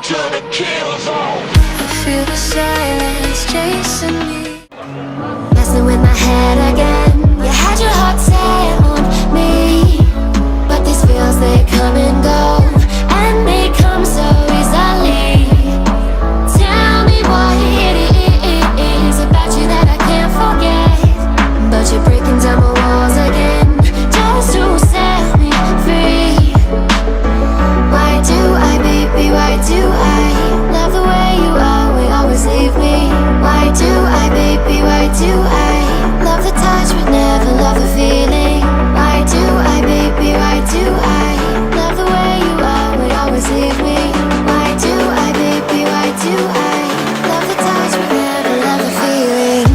to the kill zone. I feel the silence chasing me, messing with my head again. You had your heart set on me, but these feels, they come and go, and they come so easily. Tell me what it is about you that I can't forget, but you're breaking down my walls again, just to set me free. Why do I, baby, why do I love the way you always leave me? Why do I, baby, why do I love the touch but never love the feeling? Why do I, baby, why do I love the way you always leave me? Why do I, baby, why do I love the touch but never love the feeling?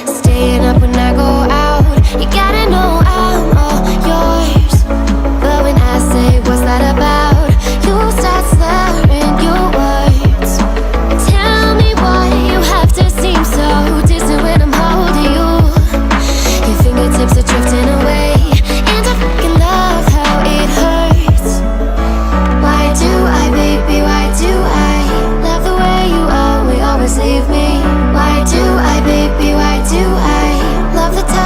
Staying up when I go out, you gotta know I'm all yours. But when I say what's that about, you start slurring your words. Tell me why you have to seem so distant when I'm holding you. Your fingertips are drifting away, and I fucking love how it hurts. Why do I, baby, why do I love the way you always leave me? Why do I, baby, why do I love the touch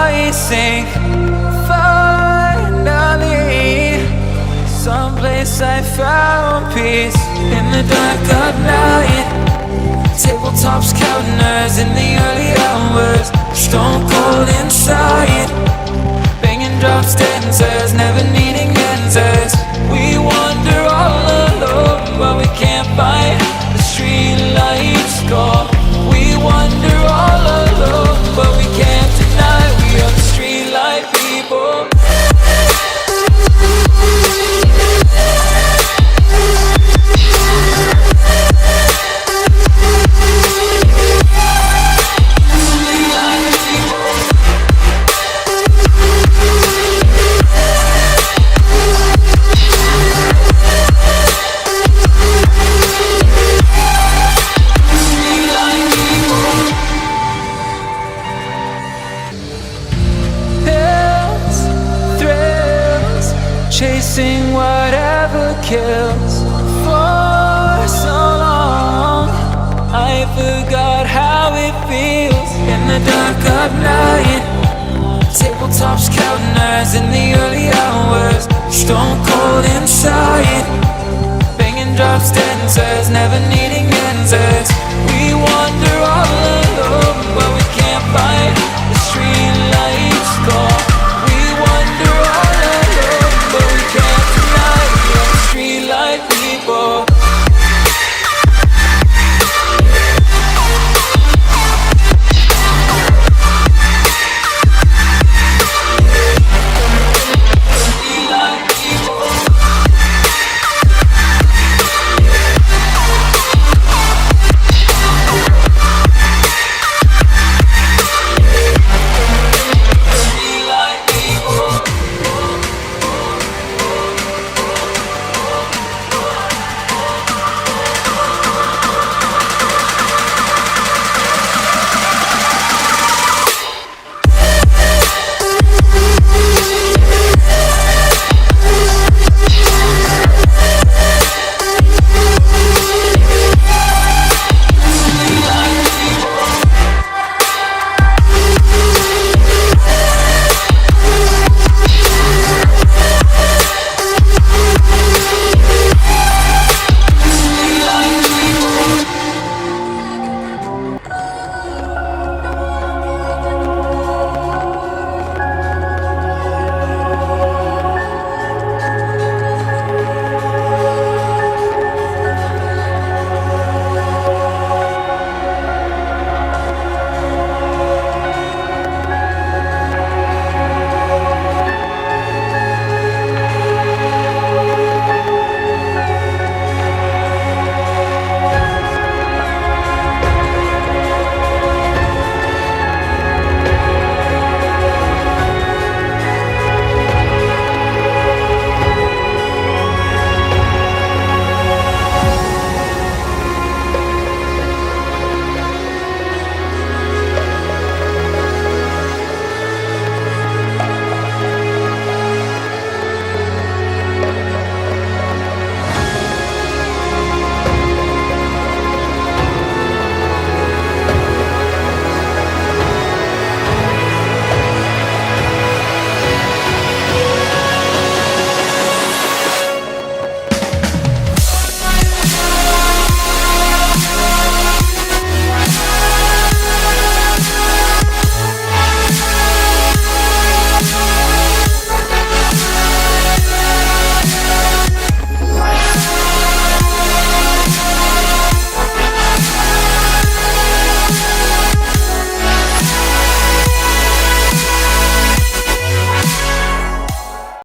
I sink. Finally, someplace I found peace. In the dark of night, tabletops counting hours in the early hours. Stone cold inside, banging drops, dancers, never needing answers. We wander all alone, but we can't find the street lights go. We wander all alone, but we can't deny we are the street light people. Chasing whatever kills. For so long I forgot how it feels. In the dark of night, tabletops counting hours in the early hours. Stone cold inside, banging drops, dancers, never needing answers.